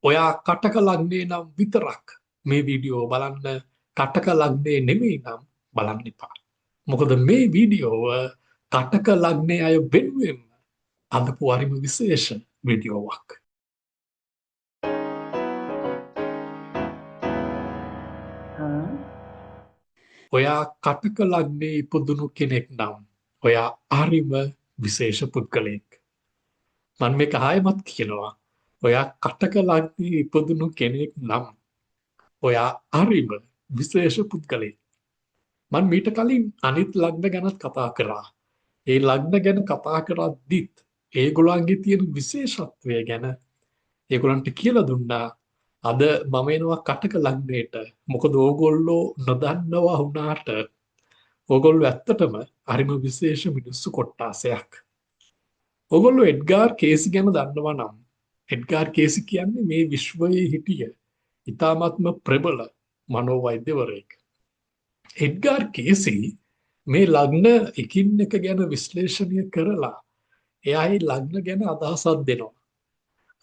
ඔයා කටක ලග්නේ නම් විතරක් මේ වීඩියෝ බලන්න කටක ලග්නේ නෙමෙයි නම් බලන්න එපා. මොකද මේ වීඩියෝව කටක ලග්නේ අය වෙනුවෙන් අදපු හරිම විශේෂ වීඩියෝවක්. ඔයා කටක ලග්නේ ඉපදුණු කෙනෙක් නම් ඔයා හරිම විශේෂ පුද්ගලයෙක්. මම මේක ආයෙමත් කියනවා. ඔයා කටක ලග්නේ ඉපදුණු කෙනෙක් නම් ඔයා හරිම විශේෂ පුද්ගලයෙක්. මම මීට කලින් අනිත් ලග්න ගැනත් කතා කරා. ඒ ලග්න ගැන කතා කරද්දිත් ඒගොල්ලන්ගේ තියෙන විශේෂත්වය ගැන ඒගොල්ලන්ට කියලා දුන්නා. අද මම එනවා කටක ලග්නයට. මොකද ඕගොල්ලෝ නොදන්නවා වුණාට ඕගොල්ලෝ ඇත්තටම හරිම විශේෂ මිනිස්සු කොට්ටාසයක්. ඕගොල්ලෝ එඩ්ගාර් කේසි ගැන දන්නවා නම් එඩ්ගාර් කේසි කියන්නේ මේ විශ්වයේ හිටිය ඉතාමත්ම ප්‍රබල මනෝවෛද්‍යවරයෙක්. එඩ්ගාර් කේසි මේ ලග්න එකින් එක ගැන විශ්ලේෂණය කරලා එයා ඒ ලග්න ගැන අදහසක් දෙනවා.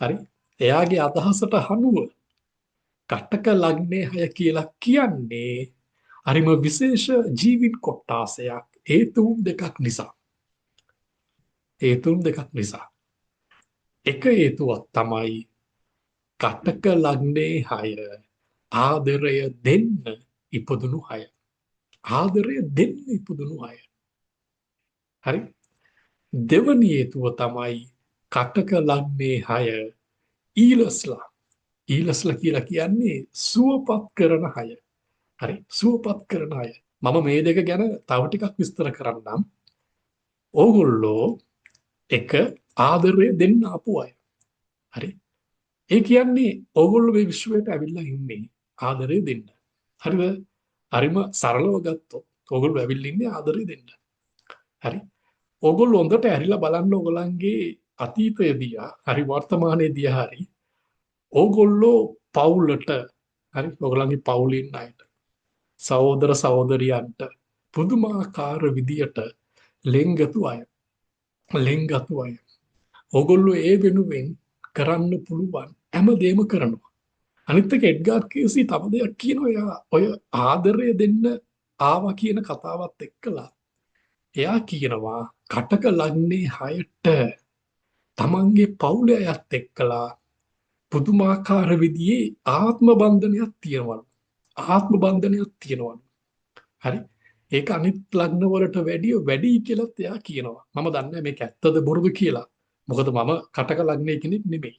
හරි? එයාගේ අදහසට අනුව කටක ලග්නේ හය කියලා කියන්නේ හරිම විශේෂ ජීවින් කොට්ටාසයක් හේතුන් දෙකක් නිසා. හේතුන් දෙකක් නිසා. එක හේතුවක් තමයි කටක ලග්නේ හය ආදරය දෙන්න ඉපදුණු අය. ආදරය දෙන්න ඉපදුණු අය. හරි? දෙවනි හේතුව තමයි කටක ලග්නේ හය ඊලස්ලා. ඊලස්ලා කියලා කියන්නේ සුවපත් කරන අය. හරි? සුවපත් කරන අය. මම මේ දෙක ගැන තව ටිකක් විස්තර කරන්නම්. ඕගොල්ලෝ එක ආදරය දෙන්න ආපු අය. හරි? ඒ කියන්නේ ඕගොල්ලෝ මේ විශ්වයට ඇවිල්ලා ඉන්නේ ආදරය දෙන්න. හරිද? හරිම සරලව ගත්තොත් ඕගොල්ලෝ ඇවිල්ලා ඉන්නේ ආදරය දෙන්න. හරි? ඕගොල්ලෝ හොඳට ඇරිලා බලන්න ඕගොල්ලන්ගේ අතීතය දිහා, හරි වර්තමානයේ දිහා හරි. ඕගොල්ලෝ පවුලට, හරි ඕගොල්ලන්ගේ පවුලේ ඉන්න අයට, සහෝදර සහෝදරියන්ට පුදුමාකාර විදියට ලෙන්ගතු අය. ලෙන්ගතු අය. ඕගොල්ලෝ ඒ වෙනුවෙන් කරන්න පුළුවන් හැමදේම කරනවා. අනිත් එක එඩ්ගාර් කේසි තව දෙයක් කියනවා. ඔය ආදරය දෙන්න ආවා කියන කතාවත් එක්කලා එයා කියනවා කටක ලග්නේ හයට තමන්ගේ පවුලේ අයත් එක්කලා පුදුමාකාර විදිහේ ආත්ම බන්ධනයක් තියෙනවලු. ආත්ම බන්ධනයක් තියෙනවලු. හරි? ඒක අනිත් ලග්න වලට වැඩි කියලාත් එයා කියනවා. මම දන්නේ මේක ඇත්තද බොරුද කියලා. මොකද මම කටක ලග්නේ කෙනෙක් නෙමෙයි.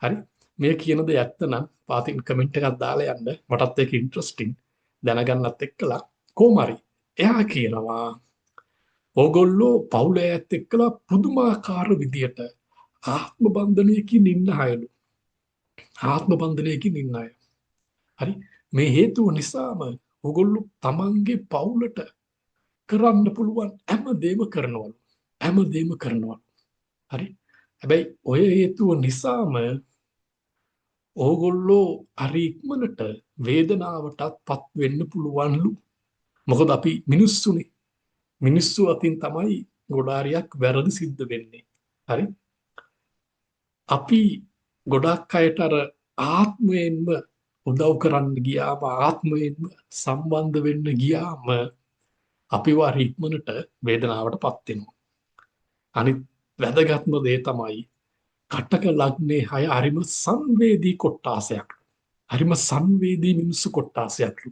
හරි? මේ කියන දේ ඇත්ත නම් පාතින් කමෙන්ට් එකක් දාලා යන්න. මටත් ඒක ඉන්ට්‍රස්ටිං දැනගන්නත් එක්කලා කොහොම හරි එයා කියනවා ඕගොල්ලෝ පවුලේ ඇත් එක්කලා පුදුමාකාර විදියට ආත්ම බන්ධනයකින් ඉන්න අයලු. ආත්ම බන්ධනයකින් ඉන්න අය. හරි? මේ හේතුව නිසාම ඕගොල්ලෝ තමන්ගේ පවුලට කරන්න පුළුවන් හැමදේම කරනවලු. හැමදේම කරනවලු. හරි? හැබැයි ඔය හේතුව නිසාම ඕගොල්ලෝ හරි ඉක්මනට වේදනාවටත් පත් වෙන්න පුළුවන්ලු. මොකද අපි මිනිස්සුනේ. මිනිස්සු අතින් තමයි ගොඩාරියක් වැරදි සිද්ධ වෙන්නේ. හරි? අපි ගොඩක් අයට අර ආත්මයෙන්ම උදව් කරන්න ගියාම ආත්මයෙන්ම සම්බන්ධ වෙන්න ගියාම අපිව හරි ඉක්මනට වේදනාවට පත් වෙනවා. අනිත් වැදගත්ම දේ තමයි කටක ලග්නේ හය හරිම සංවේදී කොට්ටාසයක්. හරිම සංවේදී මිනිස්සු කොට්ටාසයක්ලු.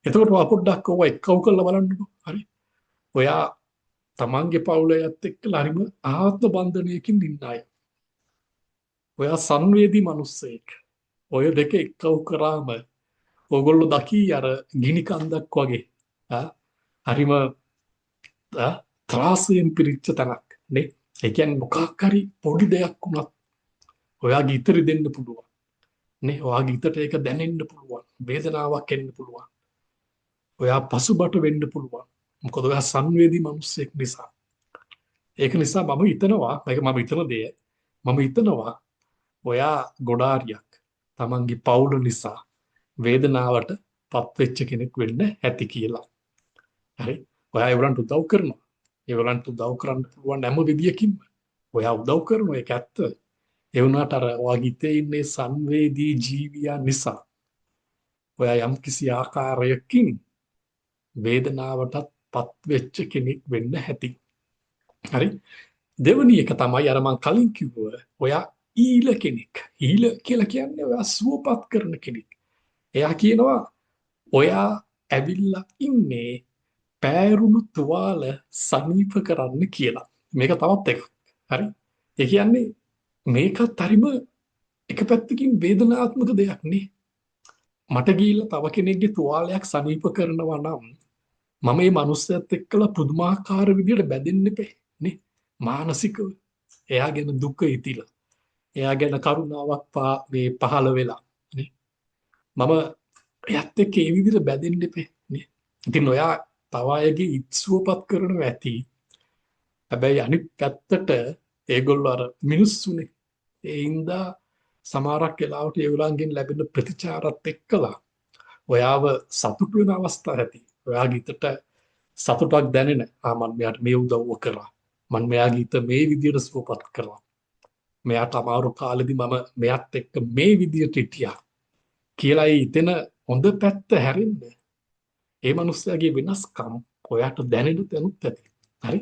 එතකොට ඔයා පොඩ්ඩක් ඔය එක්කව කරලා බලන්නකෝ. හරි? ඔයා තමන්ගේ පවුලයත් එක්කලා හරිම ආත්ම බන්ධනයකින් ඉන්න අය. ඔයා සංවේදී මිනිස්සෙක්. ඔය දෙක එක්කව කරාම ඕගොල්ලෝ දකී අර ගිනි කන්දක් වගේ. හරිම ත්‍රාසයෙන් පිරිච්ච තැනක් නේ. ඒ කියන්නේ මොකක් හරි පොඩි දෙයක් වුණත් ඔයාගේ ඉතරි දෙන්න පුළුවන්. නේ ඔයාගේ හිතට ඒක දැනෙන්න පුළුවන්. වේදනාවක් එන්න පුළුවන්. ඔයා පසුබට වෙන්න පුළුවන්. මොකද ඔයා සංවේදී මිනිස්සෙක් නිසා. ඒක නිසා මම හිතනවා මේක මම හිතන දෙය. මම හිතනවා ඔයා ගොඩාරියක් තමන්ගේ පවුල නිසා වේදනාවට පත්වෙච්ච කෙනෙක් වෙන්න ඇති කියලා. හරි? ඔයා ඒගොල්ලන්ට උදව් කරනවා. ඒගොල්ලන්ට උදව් කරන්න පුළුවන් හැම විදියකින්ම. ඔයා උදව් කරනවා ඒක ඇත්ත. ඒ වුණාට අර ඔයාගේ හිතේ ඉන්නේ සංවේදී ජීවියා නිසා ඔයා යම් කිසි ආකාරයකින් වේදනාවටත් පත්වෙච්ච කෙනෙක් වෙන්න ඇති. හරි. දෙවැනි එක තමයි අර මං කලින් කිව්ව ඔයා ඊල කෙනෙක්. ඊල කියලා කියන්නේ ඔයා සුවපත් කරන කෙනෙක්. එයා කියනවා ඔයා ඇවිල්ලා ඉන්නේ පෑරුණු තුවාල සනීප කරන්න කියලා. මේක තවත් එකක්. හරි. ඒ කියන්නේ මේකත් හරිම එක පැත්තකින් වේදනාත්මක දෙයක් නේ. මට ගිහිල්ලා තව කෙනෙක්ගේ තුවාලයක් සනීප කරනවා නම් මම මේ මනුස්සයත් එක්කලා පුදුමාකාර විදියට බැඳෙන්න එපේ නේ. මානසිකව එයා ගැන දුක හිතිලා එයා ගැන කරුණාවක් මේ පහළ වෙලා නේ. මම එයත් එක්ක ඒ විදිහට බැඳෙන්න එපේ නේ. ඉතින් ඔයා තව අයගේ ඉත්සුවපත් කරනවා ඇති. හැබැයි අනිත් පැත්තට ඒගොල්ලෝ අර මිනිස්සුනේ. ඒ හින්දා සමහරක් වෙලාවට ඒගොල්ලන්ගෙන් ලැබෙන ප්‍රතිචාරات එක්කලා ඔයාව සතුටු වෙන අවස්ථා ඇති. ඔයාගේ හිතට සතුටක් දැනෙන. මම මෙයාට මේ උදව්ව කරා. මම මෙයාගේ හිත මේ විදිහට සුවපත් කරා. මෙයාට අමාරු කාලෙදි මම මෙයාත් එක්ක මේ විදිහට හිටියා කියලා හිතෙන හොඳ පැත්ත හැරෙන්න. ඒ මනුස්සයාගේ වෙනස්කම් ඔයාට දැනෙන්න තැනුත් ඇති. හරි?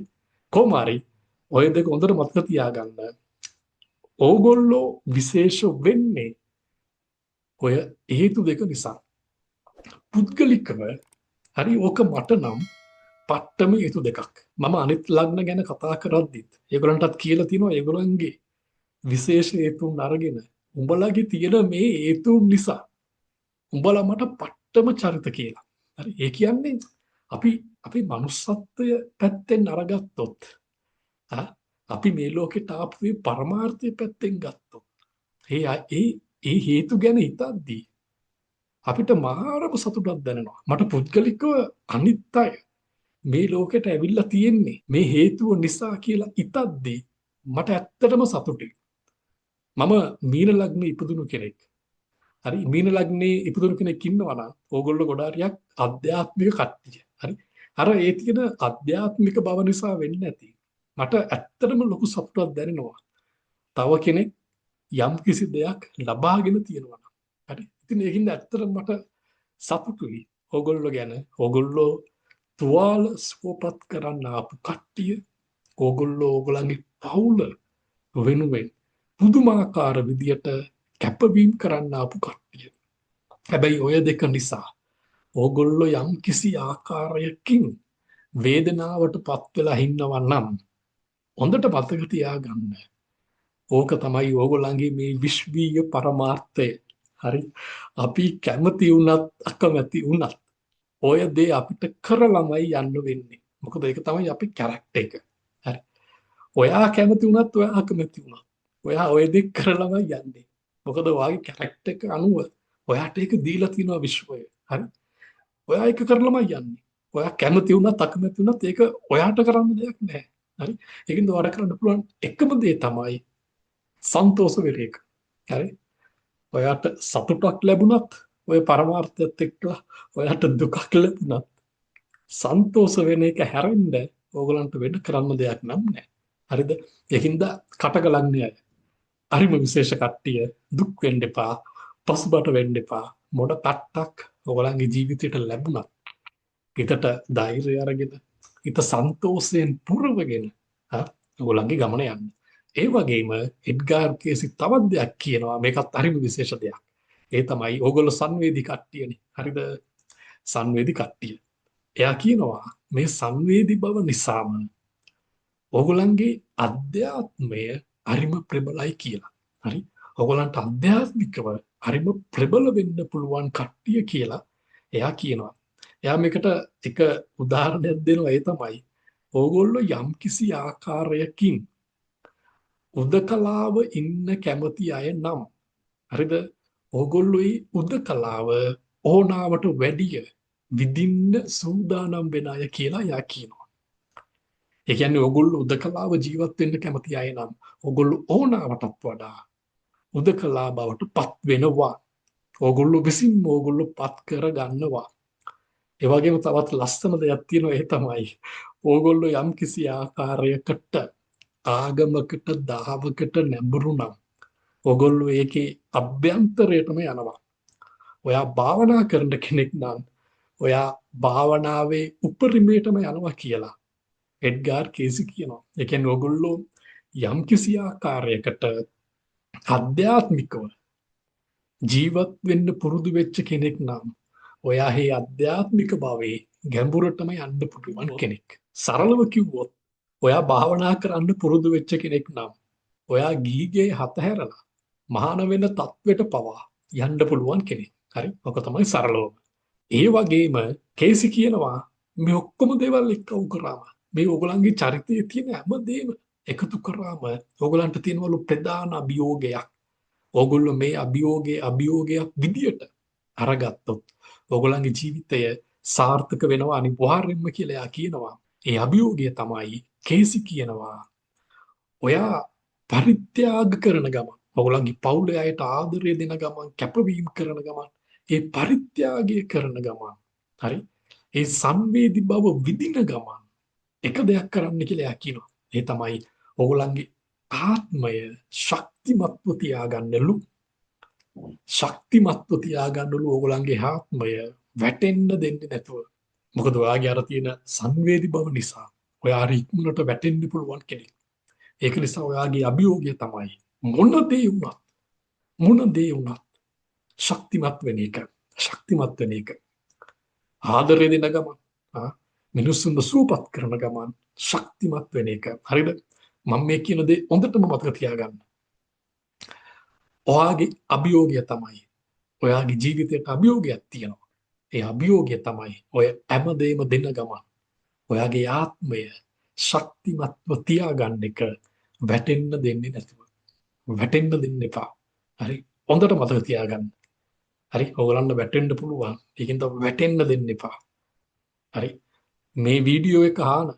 කොහොම හරි ඔය දෙක හොඳට මතක තියාගන්න. ඕගොල්ලෝ විශේෂ වෙන්නේ ඔය හේතු දෙක නිසා. පුද්ගලිකව හරි ඕක මට නම් පට්ටම හේතු දෙකක්. මම අනිත් ලග්න ගැන කතා කරද්දිත් ඒගොල්ලන්ටත් කියලා තියෙනවා ඒගොල්ලන්ගේ විශේෂ හේතුන් අරගෙන උඹලගේ තියෙන මේ හේතුන් නිසා උඹලා මට පට්ටම චරිත කියලා. හරි ඒ කියන්නේ අපි මනුස්සත්වය පැත්තෙන් අරගත්තොත් අපි මේ ලෝකෙට ආපු පරමාර්ථය පැත්තෙන් ගත්තොත් ඒ හේතු ගැන හිතද්දී අපිට මාරම සතුටක් දැනෙනවා. මට පුද්ගලිකව අනිත් අය මේ ලෝකෙට ඇවිල්ලා තියෙන්නේ මේ හේතුව නිසා කියලා හිතද්දී මට ඇත්තටම සතුටුයි. මම මීන ලග්නේ ඉපදුණු කෙනෙක්. හරි මීන ලග්නේ ඉපදුණු කෙනෙක් ඉන්නවා නම් ඕගොල්ලෝ ගොඩාරියක් අධ්‍යාත්මික කට්ටිය. හරි අර ඒ තියෙන අධ්‍යාත්මික බව නිසා වෙන්නේ නැති. මට ඇත්තටම ලොකු සතුටක් දැනෙනවා. තව කෙනෙක් යම් කිසි දෙයක් ලබාගෙන තියෙනවා නම්. හරි ඉතින් ඒකින්ද ඇත්තටම මට සතුටුයි. ඕගොල්ලෝ ගැන ඕගොල්ලෝ තුවාල සුවපත් කරන්න ආපු කට්ටිය ඕගොල්ලෝ ඕගොල්ලන්ගේ පවුල වෙනුවෙන් පුදුමාකාර විදියට කැපවීම කරන්න ආපු කට්ටිය. හැබැයි ඔය දෙක නිසා ඕගොල්ලෝ යම් කිසි ආකාරයකින් වේදනාවට පත් වෙලා ඉන්නවා නම් හොඳට මතක තියාගන්න. ඕක තමයි ඕගොල්ලන්ගේ මේ විශ්වීය පරමාර්ථය. හරි අපි කැමති වුණත් අකමැති වුණත් ඔය දේ අපිට කරලමයි යන්න වෙන්නේ. මොකද ඒක තමයි අපි කැරක්ටර් එක. හරි ඔයා කැමති වුණත් ඔයා අකමැති වුණත් ඔයා ඔය දේ කරලමයි යන්නේ. මොකද ඔයාගේ කැරක්ටර් එක අනුව ඔයාට ඒක දීලා තියෙනවා විශ්වය. හරි ඔයා ඒක කරලමයි යන්නේ. ඔයා කැමති වුණත් අකමැති වුණත් ඒක ඔයාට කරන්න දෙයක් නැහැ. හරි ඒකින්ද ඔයාට කරන්න පුළුවන් එකම දේ තමයි සන්තෝෂ වෙන එක. හරි ඔයාට සතුටක් ලැබුණත් ඔය පරමාර්ථයත් එක්කලා ඔයාට දුකක් ලැබුණත් සන්තෝෂ වෙන එක හැරෙන්න ඕගලන්ට වෙන්න කරන්න දෙයක් නම් නැහැ. හරිද? ඒකින්ද කටකලන්නේ අය. හරිම විශේෂ කට්ටිය දුක් වෙන්න එපා, පසුබට වෙන්න එපා. මොඩ පැත්තක් ඔයගලන්ගේ ජීවිතයට ලැබුණත් හිතට ධෛර්යය අරගෙන හිත සන්තෝෂයෙන් පුරවගෙන ඔයගලන්ගේ ගමන යන්න. ඒ වගේම එඩ්ගාර් කේසි තවත් දෙයක් කියනවා. මේකත් හරිම විශේෂ දෙයක්. ඒ තමයි ඕගොල්ලෝ සංවේදී කට්ටියනේ. හරිද? සංවේදී කට්ටිය. එයා කියනවා මේ සංවේදී බව නිසාම ඕගොල්ලන්ගේ අධ්‍යාත්මය හරිම ප්‍රබලයි කියලා. හරි? ඕගොල්ලන්ට අධ්‍යාත්මිකව හරිම ප්‍රබල වෙන්න පුළුවන් කට්ටිය කියලා එයා කියනවා. එයා මේකට එක උදාහරණයක් දෙනවා. ඒ තමයි ඕගොල්ලෝ යම්කිසි ආකාරයකින් උදකලාව ඉන්න කැමති අය නම් හරිද? ඕගොල්ලෝ උදකලාව ඕනාවට වැඩිය විඳින්න සූදානම් වෙන අය කියලා යා කියනවා. ඒ කියන්නේ ඕගොල්ලෝ උදකලාව ජීවත් වෙන්න කැමති අය නම් ඕගොල්ලෝ ඕනාවටත් වඩා උදකලා බවට පත් වෙනවා. ඕගොල්ලෝ විසින්ම ඕගොල්ලෝ පත් කර ගන්නවා. ඒ වගේම තවත් ලස්සන දෙයක් තියෙනවා. ඒ තමයි ඕගොල්ලෝ යම් කිසි ආකාරයකට ආගමකට දහවකට නැඹුරු නම් ඕගොල්ලෝ ඒකේ අභ්‍යන්තරයටම යනවා. ඔයා භාවනා කරන කෙනෙක් නම් ඔයා භාවනාවේ උපරිමයටම යනවා කියලා එඩ්ගාර් කේසි කියනවා. ඒ කියන්නේ ඕගොල්ලෝ යම්කිසි ආකාරයකට අධ්‍යාත්මිකව ජීවත් වෙන්න පුරුදු වෙච්ච කෙනෙක් නම් ඔයා මේ අධ්‍යාත්මික භාවයේ ගැඹුරටම යන්න පුළුවන් කෙනෙක්. සරලව කිව්වොත් ඔයා භාවනා කරන්න පුරුදු වෙච්ච කෙනෙක් නම් ඔයා ගීගේ හතහැරලා මහාන වෙන තත්වෙට පවා යන්න පුළුවන් කෙනෙක්. හරි? ඔක තමයි සරලවම. ඒ වගේම කේසි කියනවා මේ ඔක්කොම දේවල් එක්කව කරාම මේ ඕගොල්ලන්ගේ චරිතයේ තියෙන හැමදේම එකතු කරාම ඕගොල්ලන්ට තියෙනවලු ප්‍රධාන අභියෝගයක්. ඕගොල්ලෝ මේ අභියෝගයක් විදියට අරගත්තොත් ඕගොල්ලන්ගේ ජීවිතය සාර්ථක වෙනවා අනිවාර්යෙන්ම කියලා එයා කියනවා. ඒ අභියෝගය තමයි කේසි කියනවා ඔයා පරිත්‍යාග කරන ගමන් ඔයගොල්ලන්ගේ පවුලේ අයට ආදරය දෙන ගමන් කැපවීම කරන ගමන් ඒ පරිත්‍යාගය කරන ගමන් හරි ඒ සංවේදී බව විඳින ගමන් එක දෙයක් කරන්න කියලා එයා කියනවා. ඒ තමයි ඔයගොල්ලන්ගේ ආත්මය ශක්තිමත්ව තියාගන්නලු. ශක්තිමත්ව තියාගන්නලු ඔයගොල්ලන්ගේ ආත්මය වැටෙන්න දෙන්නේ නැතුව. මොකද ඔයාගේ අර තියෙන සංවේදී බව නිසා ඔයා ඉක්මනට වැටෙන්න පුළුවන් කෙනෙක්. ඒක නිසා ඔයාගේ අභියෝගය තමයි මොන දේ වුණත් ශක්තිමත් වෙන එක. ශක්තිමත් වෙන එක. ආදරය දෙන ගමන් මිනිස්සුන්ව සූපත් කරන ගමන් ශක්තිමත් වෙන එක. හරිද? මම මේ කියන දේ හොඳටම මතක තියාගන්න. ඔයාගේ අභියෝගය තමයි ඔයාගේ ජීවිතයට අභියෝගයක් තියෙනවා. ඒ අභියෝගය තමයි ඔය හැමදේම දෙන ගමන් ඔයාගේ ආත්මය ශක්තිමත්ව තියාගන්න එක වැටෙන්න දෙන්නේ නැතුව. වැටෙන්න දෙන්න එපා. හරි? හොඳට මතක තියාගන්න. හරි? ඔයගලන්ට වැටෙන්න පුළුවන්. ඒකෙන් තව වැටෙන්න දෙන්න එපා. හරි? මේ වීඩියෝ එක අහන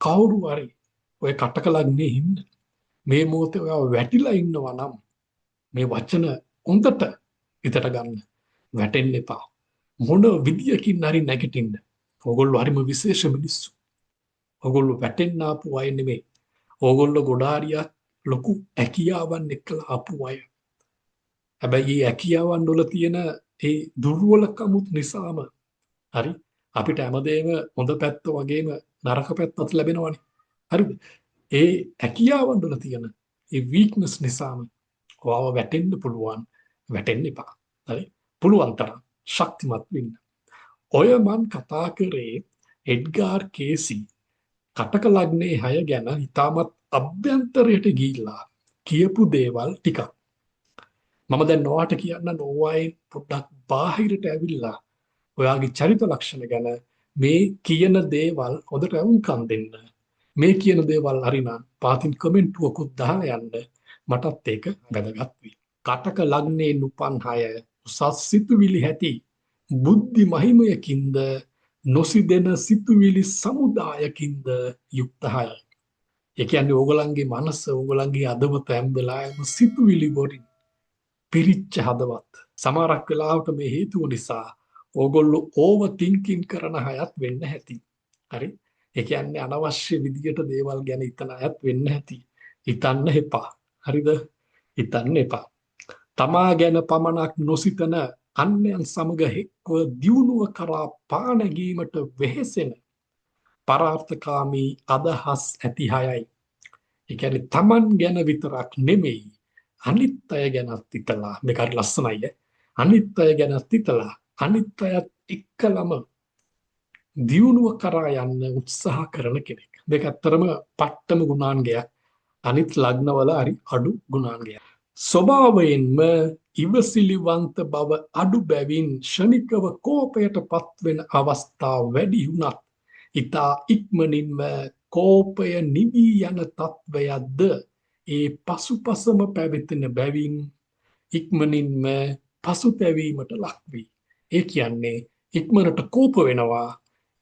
කවුරු හරි ඔය කටක ලග්නේ ඉන්න මේ මොහොතේ ඔයා වැටිලා ඉන්නවා නම් මේ වචන හොඳට හිතට ගන්න. වැටෙන්න එපා. මොන විදියකින් හරි නැගිටින්න. ඕගොල්ලෝ හරිම විශේෂ මිනිස්සු. ඕගොල්ලෝ වැටෙන්න ආපු අය නෙමෙයි. ඕගොල්ලෝ ගොඩාරියක් ලොකු හැකියාවන් එක්කලා ආපු අය. හැබැයි මේ හැකියාවන් වල තියෙන ඒ දුර්වලකමුත් නිසාම හරි අපිට හැමදේම හොඳ පැත්ත වගේම නරක පැත්තත් ලැබෙනවනේ. හරිද? ඒ හැකියාවන් වල තියෙන ඒ වීක්නස් නිසාම ඔයාව වැටෙන්න පුළුවන්. වැටෙන්න එපා. හරි? පුළුවන් තරම් ශක්තිමත් වෙන්න. ඔය මන් කතා කරේ එඩ්ගාර් කේසි කටක ලග්නේ 6 ගැන ඉතාමත් අභ්‍යන්තරයට ගිහිල්ලා කියපු දේවල් ටිකක්. මම දැන් ඔයාට කියන්න ඕවායි පොඩ්ඩක් බාහිරට ඇවිල්ලා ඔයාගේ චරිත ලක්ෂණ ගැන මේ කියන දේවල් හොඳට වුන්කම් දෙන්න. මේ කියන දේවල් හරිනම් පාතින් කමෙන්ටුවකුත් දාලා යන්න. මටත් ඒක වැදගත් වෙයි. කටක ලග්නේ උපන් 6 උසස් සිතුවිලි ඇති බුද්ධි මහිමයකින්ද නොසිදෙන සිතුවිලි සමුදායකින්ද යුක්ත 6. ඒ කියන්නේ ඕගලන්ගේ මනස ඕගලන්ගේ අදවත හැම වෙලාවෙම සිතුවිලි වලින් පිරිච්ච හදවත්. සමහරක් වෙලාවට මේ හේතුව නිසා ඕගොල්ලෝ ඕවර් තින්කින් කරන අයත් වෙන්න ඇති. හරි? ඒ කියන්නේ අනවශ්‍ය විදියට දේවල් ගැන හිතන අයත් වෙන්න ඇති. හිතන්න එපා. හරිද? හිතන්න එපා. තමා ගැන පමණක් නොසිතන අන්‍යයන් සමග එක්ව දියුණුව කරා පානැගීමට වෙහෙසෙන පරාර්ථකාමී අදහස් ඇති අයයි. ඒ කියන්නේ තමන් ගැන විතරක් නෙමෙයි අනිත් අය ගැනත් හිතලා මේක හරි ලස්සනයි. අනිත් අය ගැනත් හිතලා අනිත් අයත් එක්කලම දියුණුව කරා යන්න උත්සාහ කරන කෙනෙක්. මේක ඇත්තරම පට්ටම ගුණාංගයක්. අනිත් ලග්නවල හරි අඩු ගුණාංගයක්. ස්වභාවයෙන්ම ඉවසිලිවන්ත බව අඩු බැවින් ෂණිකව කෝපයට පත්වෙන අවස්ථා වැඩි වුණත් ඉතා ඉක්මනින්ම කෝපය නිවී යන තත්වයක්ද ඒ පසුපසම පැවතෙන බැවින් ඉක්මනින්ම පසුතැවීමට ලක්වී. ඒ කියන්නේ ඉක්මනට කෝප වෙනවා.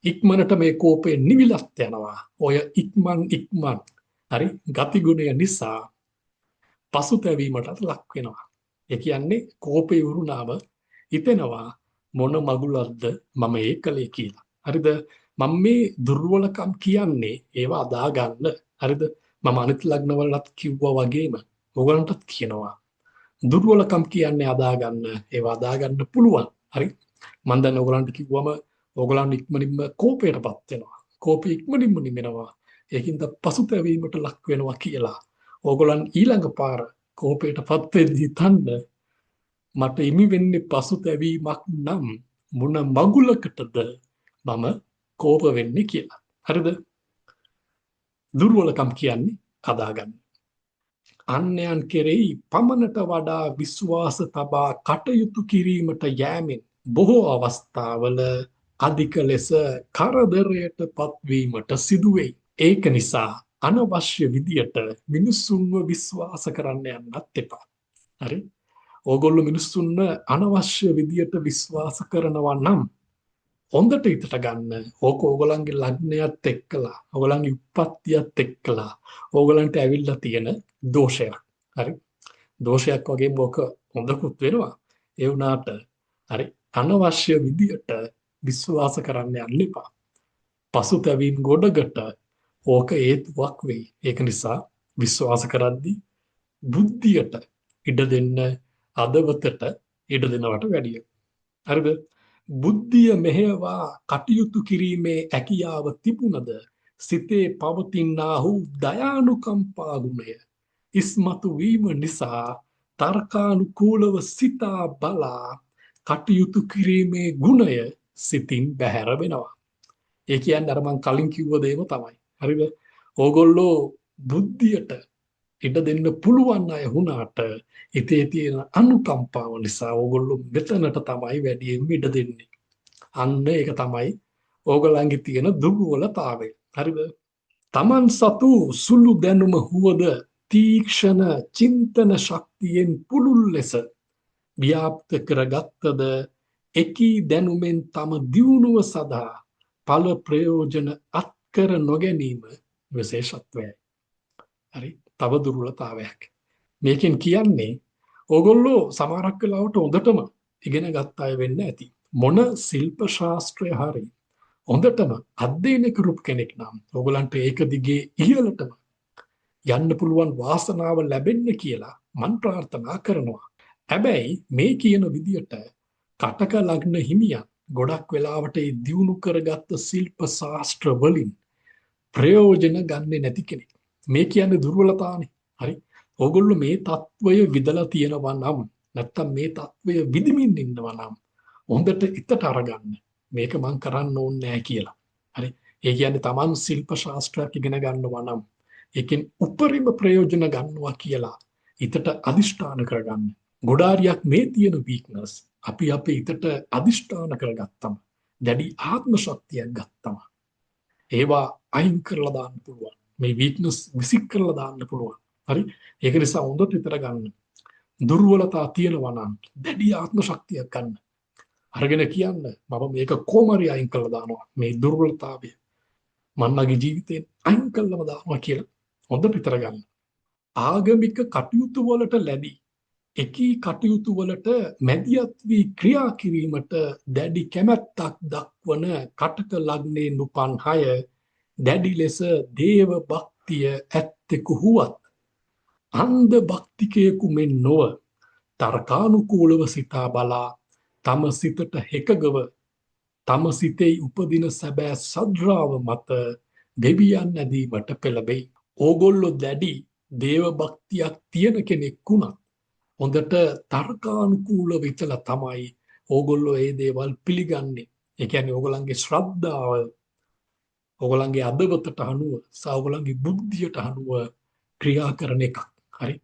ඉක්මනට මේ කෝපය නිවිලත් යනවා. ඔය ඉක්මන් හරි ගතිගුණය නිසා පසුතැවීමටත් ලක් වෙනවා. ඒ කියන්නේ කෝපය වුණාම හිතෙනවා මොන මගුලක්ද මම ඒ කළේ කියලා. හරිද? මම මේ දුර්වලකම් කියන්නේ ඒවා අදා ගන්න. හරිද? මම අනිත් ලග්නවලත් කිව්වා වගේම ඕගලන්ටත් කියනවා. දුර්වලකම් කියන්නේ අදාගන්න, ඒවා අදාගන්න පුළුවන්. හරි. මම දැන් ඔයගලන්ට කිව්වම ඔයගලන් ඉක්මනින්ම කෝපයටපත් වෙනවා. කෝපය ඉක්මනින්ම නිවෙනවා. ඒකින්ද පසුතැවීමට ලක් වෙනවා කියලා. ඕගොල්ලන් ඊළඟ පාර කෝපයටපත් වෙද්දී තන්න මට ඉමි වෙන්නේ පසුතැවීමක් නම් මොන මගුලකටද මම කෝප වෙන්නේ කියලා. හරිද? දුර්වලකම් කියන්නේ හදාගන්න. අන්‍යයන් කෙරෙහි පමණට වඩා විශ්වාස තබා කටයුතු කිරීමට යෑමෙන් බොහෝ අවස්ථාවල අධික ලෙස කරදරයට පත්වීමට සිදුවෙයි. ඒක නිසා අනවශ්‍ය විදියට මිනිස්සුන්ව විශ්වාස කරන්න යන්නත් එපා. හරි? ඕගොල්ලෝ මිනිස්සුන්ව අනවශ්‍ය විදියට විශ්වාස කරනවා නම් හොඳට හිතට ගන්න. ඕක ඕගොල්ලන්ගේ ලග්නයත් එක්කලා, ඕගොල්ලන්ගේ උප්පත්තියත් එක්කලා ඕගොල්ලන්ට ඇවිල්ලා තියෙන දෝෂයක්. හරි? දෝෂයක් වගේම ඕක හොඳකුත් වෙනවා. ඒ වුණාට හරි අනවශ්‍ය විදියට විශ්වාස කරන්න යන්න එපා. පසුතැවීම් ගොඩකට ඕක හේතුවක් වෙයි. ඒක නිසා විශ්වාස කරද්දී බුද්ධියට ඉඩ දෙන්න, අදවතට ඉඩ දෙනවට වැඩිය. හරිද? බුද්ධිය මෙහෙවා කටයුතු කිරීමේ හැකියාව තිබුණද සිතේ පවතිනා වූ දයානුකම්පා ගුණය ඉස්මතු වීම නිසා තර්කානුකූලව සිතා බලා කටයුතු කිරීමේ ගුණය සිතින් බැහැර වෙනවා. ඒ කියන්නේ අර මං කලින් කිව්ව දේම තමයි. හරිද? ඕගොල්ලෝ බුද්ධියට ඉඩ දෙන්න පුළුවන් අය වුණාට හිතේ තියෙන අනුකම්පාව නිසා ඕගොල්ලෝ මෙතනට තමයි වැඩියෙන් ඉඩ දෙන්නේ. අන්න ඒක තමයි ඕගොල්ලන්ගේ තියෙන දුර්වලතාවය. හරිද? Taman සතු සුළු දැනුම හුවද තීක්ෂණ චින්තන ශක්තියෙන් පුළුල් ලෙස ව්‍යාප්ත කරගත්තද එකී දැනුමෙන් තම දියුණුව සඳහා ඵල ප්‍රයෝජන අත්කර නොගැනීම විශේෂත්වයයි. හරි? තව දුර්වලතාවයක්. මේකෙන් කියන්නේ ඕගොල්ලෝ සමහරක් වෙලාවට හොඳටම ඉගෙන ගත්ත අය වෙන්න ඇති. මොන ශිල්ප ශාස්ත්‍රය හරි හොඳටම අධ්‍යයනය කරපු කෙනෙක් නම් ඕගොල්ලන්ට ඒක දිගේ ඉහළටම යන්න පුළුවන් වාසනාව ලැබෙන්න කියලා මන් ප්‍රාර්ථනා කරනවා. හැබැයි මේ කියන විදියට කටක ලග්න හිමියන් ගොඩක් වෙලාවට ඒ දියුණු කරගත්ත ශිල්ප ශාස්ත්‍ර වලින් ප්‍රයෝජන ගන්නෙ නැති කෙනෙක්. මේ කියන්නේ දුර්වලතාවනේ. හරි? ඕගොල්ලෝ මේ தত্ত্বය විදලා තියෙනවා නම් නැත්තම් මේ தত্ত্বය විදිමින් ඉන්නවා නම් හොඳට හිතට අරගන්න. මේක මං කරන්න ඕනේ නැහැ කියලා. හරි? ඒ කියන්නේ Taman ශිල්ප ශාස්ත්‍රයක් ඉගෙන ගන්නවා නම් ඒකෙන් උපරිම ප්‍රයෝජන ගන්නවා කියලා හිතට අදිෂ්ඨාන කරගන්න. ගොඩාරියක් මේ තියෙන වීක්නස් අපි අපේ හිතට අදිෂ්ඨාන කරගත්තම දැඩි ආත්ම ශක්තියක් ගත්තම ඒවා අයින් කරලා දාන්න පුළුවන්. මේ වීක්නස් විසික් කරලා දාන්න පුළුවන්. හරි? ඒක නිසා හොඳට හිතට ගන්න. දුර්වලතා තියෙනවා නම් දැඩි ආත්ම ශක්තියක් ගන්න. අරගෙන කියන්න මම මේක කොහොමරි අයින් කරලා දානවා. මේ දුර්වලතාවය මන්නගේ ජීවිතයෙන් අයින් කළම දානවා කියලා හොඳට හිතට ගන්න. ආගමික කටයුතු වලට ලැබී එකී කටයුතු වලට මැදිහත් වී ක්‍රියා කිරීමට දැඩි කැමැත්තක් දක්වන කටක ලග්නේ නුපන් අය දැඩි ලෙස දේව භක්තිය ඇත්තෙකු වුවත් අන්ධ භක්තිකයෙකු මෙන් නොව තර්කානුකූලව සිතා බලා තම සිතට හෙකගව තම සිතේ උපදින සැබෑ සද්‍රාව මත දෙවියන් ඇදීමට පෙළඹෙයි. ඕගොල්ලෝ දැඩි දේව භක්තියක් තියෙන කෙනෙක් වුණත් හොඳට තර්කානුකූලව ඉතලා තමයි ඕගොල්ලෝ ඒ දේවල් පිළිගන්නේ. ඒ කියන්නේ ඕගොල්ලන්ගේ ශ්‍රද්ධාව ඕගොල්ලන්ගේ අදවතට අනුව සහ ඕගොල්ලන්ගේ බුද්ධියට අනුව ක්‍රියා කරන එකක්. හරි?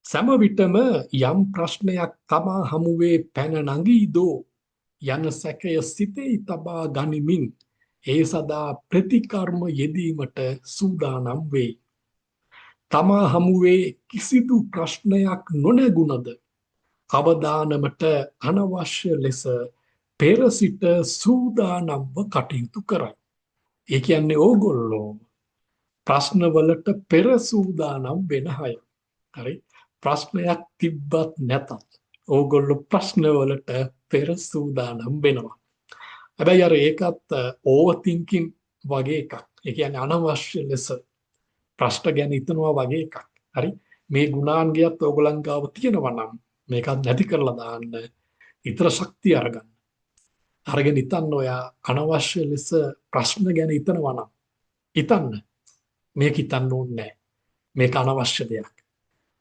සෑම විටම යම් ප්‍රශ්නයක් තමා හමුවේ පැන නගීදෝ යන සැකය සිතේ තබා ගනිමින් ඒ සදා ප්‍රතිකර්ම යෙදීමට සූදානම් වේ. තමා හමුවේ කිසිදු ප්‍රශ්නයක් නොනැගුණද අවදානමට අනවශ්‍ය ලෙස පෙර සිට සූදානම්ව කටයුතු කරයි. ඒ කියන්නේ ඕගොල්ලෝ ප්‍රශ්නවලට පෙර සූදානම් වෙන අය. හරි? ප්‍රශ්නයක් තිබ්බත් නැතත් ඕගොල්ලෝ ප්‍රශ්නවලට පෙර සූදානම් වෙනවා. හැබැයි අර ඒකත් ඕවර් තින්කින් වගේ එකක්. ඒ කියන්නේ අනවශ්‍ය ලෙස ප්‍රශ්න ගැන හිතනවා වගේ එකක්. හරි? මේ ගුණාංගයත් ඕගොල්ලන් ගාව තියෙනවා නම් මේකත් නැති කරලා දාන්න ඊතර ශක්තිය අරගන්න. අරගෙන හිතන්න ඔයා අනවශ්‍ය ලෙස ප්‍රශ්න ගැන හිතනවා නම් හිතන්න මේක හිතන්න ඕනේ නැහැ. මේක අනවශ්‍ය දෙයක්.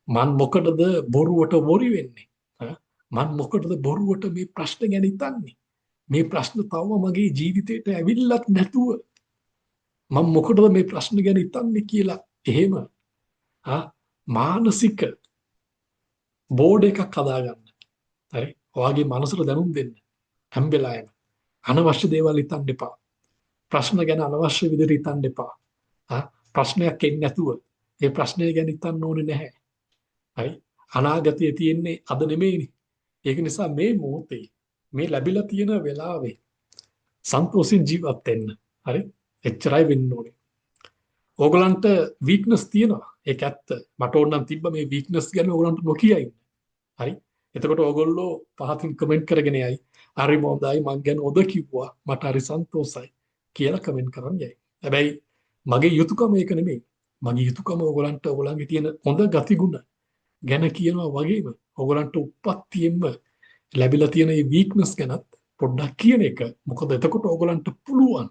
මන් මොකටද බොරුවට වොරි වෙන්නේ? මන් මොකටද බොරුවට මේ ප්‍රශ්න ගැන හිතන්නේ? මේ ප්‍රශ්න තවම මගේ ජීවිතේට ඇවිල්ලත් නැතුව මම මොකටද මේ ප්‍රශ්න ගැන හිතන්නේ කියලා එහෙම මානසික බෝඩ් එකක් හදාගන්න. හරි? ඔයාගේ මනසට දැනුම් දෙන්න. හැම වෙලාවෙම අනවශ්‍ය දේවල් හිතන්න එපා. ප්‍රශ්න ගැන අනවශ්‍ය විදිහට හිතන්න එපා. ප්‍රශ්නයක් එන්නේ නැතුව ඒ ප්‍රශ්නය ගැන හිතන්න ඕනේ නැහැ. හරි? අනාගතයේ තියෙන්නේ අද නෙමෙයිනේ. ඒක නිසා මේ මොහොතේ මේ ලැබිලා තියෙන වෙලාවේ සන්තෝෂෙන් ජීවත් වෙන්න. හරි? එච්චරයි වෙන්න ඕනේ. ඕගලන්ට වීක්නස් තියෙනවා. ඒක ඇත්ත. මට ඕනනම් තිබ්බ මේ වීක්නස් ගැන ඕගලන්ට නොකිය ඉන්න. හරි? එතකොට ඕගොල්ලෝ පහතින් කමෙන්ට් කරගෙන යයි. හරි මොහොතයි මං ගැන ඔද කිව්වා. මට හරි සන්තෝෂයි කියලා කමෙන්ට් කරන් යයි. හැබැයි මගේ යුතුයකම ඒක නෙමෙයි. මගේ යුතුයකම ඕගලන්ට ඕගලන්ගේ තියෙන හොඳ ගතිගුණ ගැන කියනවා වගේම ඕගලන්ට උප්පත්තියෙන්ම ලැබිලා තියෙන මේ වීක්නස් ගැනත් පොඩ්ඩක් කියන එක. මොකද එතකොට ඕගලන්ට පුළුවන්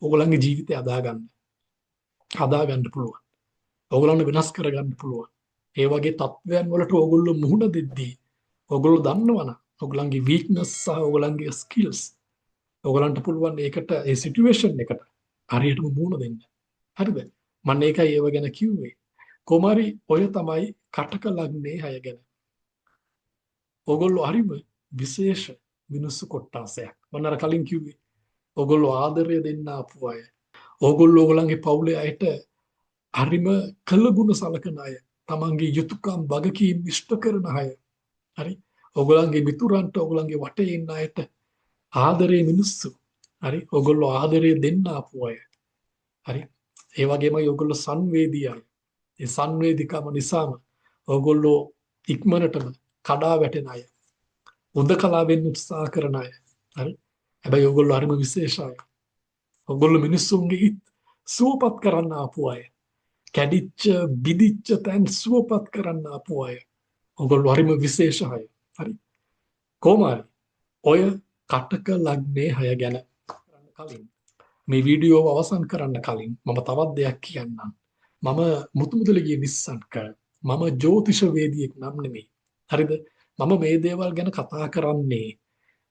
ඕගලන්ගේ ජීවිතය හදාගන්න පුළුවන්. ඕගලන්ට වෙනස් කරගන්න පුළුවන්. ඒ වගේ තත්ත්වයන් වලට ඕගොල්ලෝ මුහුණ දෙද්දී ඕගොල්ලෝ දන්නවනම් ඕගලන්ගේ වීක්නස් සහ ඕගලන්ගේ ස්කිල්ස් ඕගලන්ට පුළුවන් ඒකට ඒ සිටුේෂන් එකට හරියටම මුහුණ දෙන්න. හරිද? මම ඒකයි ඒව ගැන කිව්වේ. කොමාරි ඔය තමයි කටක ලග්නේ 6 ගැන. ඕගොල්ලෝ හරිම විශේෂ මිනිස්සු කොට්ටාසයක්. මම අර කලින් කිව්වේ. ඕගොල්ලෝ ආදරය දෙන්න ආපු අය. ඕගොල්ලෝ ඕගලන්ගේ පවුලේ අයට හරිම කළගුණ සලකන අය. තමන්ගේ යුතුයකම් වගකීම් ඉෂ්ට කරන අය. හරි? ඕගලන්ගේ මිතුරන්ට ඕගලන්ගේ වටේ ඉන්න අයට ආදරේ මිනිස්සු. හරි? ඕගොල්ලෝ ආදරය දෙන්න ආපු අය. හරි? ඒ වගේමයි ඕගොල්ලෝ සංවේදී අය. ඒ සංවේදීකම නිසාම ඕගොල්ලෝ ඉක්මනටම කඩා වැටෙන අය. උදකලා වෙන්න උත්සාහ කරන අය. හරි? හැබැයි ඕගොල්ලෝ හරිම විශේෂයි. ඕගොල්ලෝ මිනිස්සුන්ගේ හිත් සුවපත් කරන්න ආපු අය. කැඩිච්ච බිදිච්ච තැන් සුවපත් කරන්න ආපු අය. ඕගොල්ලෝ හරිම විශේෂයි. හරි? කොහොමයි ඔය කටක ලග්නේ 6 ගැන කලින් මේ වීඩියෝව අවසන් කරන්න කලින් මම තවත් දෙයක් කියන්නම්. මම මුතුමුදලිගේ නිස්සන්ක මම ජ්‍යොතිෂවේදියෙක් නම් නෙමෙයි. හරිද? මම මේ දේවල් ගැන කතා කරන්නේ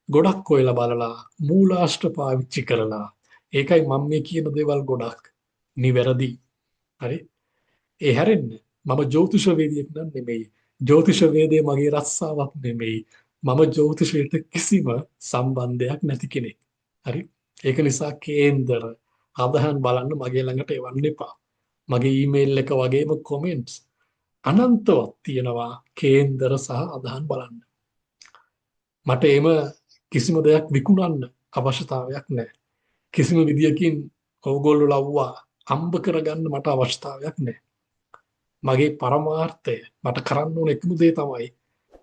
ගොඩක් හොයලා බලලා මූලාශ්‍ර පාවිච්චි කරලා. ඒකයි මම මේ කියන දේවල් ගොඩක් නිවැරදි. හරි? ඒ හැරෙන්න මම ජ්‍යොතිෂවේදියෙක් නම් නෙමෙයි. ජ්‍යොතිෂවේදය මගේ රස්සාවක් නෙමෙයි. මම ජ්‍යොතිෂයට කිසිම සම්බන්ධයක් නැති කෙනෙක්. හරි? ඒක නිසා කේන්දර අදහන් බලන්න මගේ ළඟට එවන්න එපා. මගේ ඊමේල් එක වගේම කොමෙන්ට්ස් අනන්තවත් තියෙනවා කේන්දර සහ අදහන් බලන්න. මට එම කිසිම දෙයක් විකුණන්න අවශ්‍යතාවයක් නැහැ. කිසිම විදියකින් ඕගොල්ලෝ ලව්වා අම්බ කරගන්න මට අවශ්‍යතාවයක් නැහැ. මගේ පරමාර්ථය මට කරන්න ඕන එකම දේ තමයි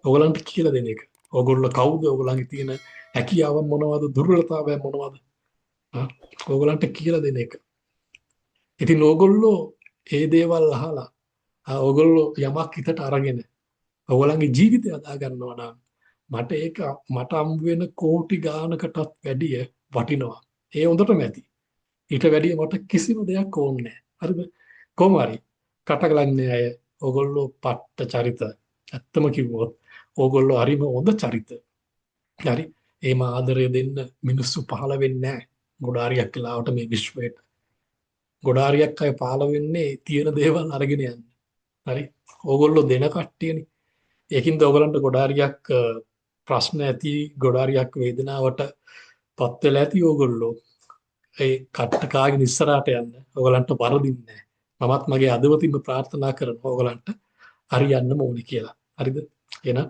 ඕගලන්ට කියලා දෙන එක. ඕගොල්ලෝ කවුද? ඕගලන්ගේ තියෙන හැකියාව මොනවද? දුර්වලතාවය මොනවද? ඕගලන්ට කියලා දෙන එක. ඉතින් ඕගොල්ලෝ ඒ දේවල් අහලා ඕගොල්ලෝ යමක් හිතට අරගෙන ඕගලන්ගේ ජීවිතය හදා ගන්නවා නම් මට ඒක මට හම් වෙන කෝටි ගානකටත් වැඩිය වටිනවා. ඒ හොඳටම ඇති. ඊට වැඩිය මට කිසිම දෙයක් ඕනේ නැහැ. හරිද? කොහොම හරි කටකලන්නේ අය ඕගොල්ලෝ පට්ට චරිත. ඇත්තම කිව්වොත් ඕගොල්ලෝ හරිම හොඳ චරිත. හරි? ඒම ආදරය දෙන්න මිනිස්සු පහළ වෙන්නේ නැහැ. ගොඩාරියක් වෙලාවට මේ විශ්වයට. ගොඩාරියක් අය පහළ වෙන්නේ තියෙන දේවල් අරගෙන යන්න. හරි? ඕගොල්ලෝ දෙන කට්ටියනේ. ඒකින්ද ඕගලන්ට ගොඩාරියක් ප්‍රශ්න ඇති, ගොඩාරියක් වේදනාවට පත් වෙලා ඇති ඕගොල්ලෝ. ඒ කට්ට කාගෙන ඉස්සරහට යන්න ඕගලන්ට වරදින්නේ නැහැ. මමත් මගේ අදවතින්ම ප්‍රාර්ථනා කරනවා ඕගලන්ට හරියන්න ඕනේ කියලා. හරිද? එහෙනම්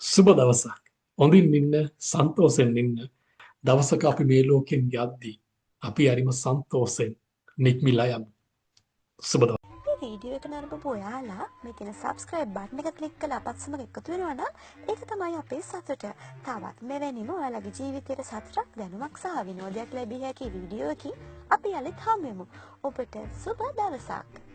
සුබ දවසක්. හොඳින් ඉන්න, සන්තෝෂෙන් ඉන්න. දවසක අපි මේ ලෝකෙන් යද්දී අපි හරිම සන්තෝෂෙන් නික්මිලා යමු. සුබ දවසක්. වීඩියෝ එක නරඹපු ඔයාලා මේ තියෙන subscribe button එක click කරලා අපත් සමග එකතු වෙනවා නම් ඒක තමයි අපේ සතුට. තවත් මෙවැනිම ඔයාලගේ ජීවිතේට සතුටක් දැනුමක් සහ විනෝදයක් ලැබිය හැකි වීඩියෝ එකකින් අපි යලිත් හමු වෙමු. ඔබට සුබ දවසක්.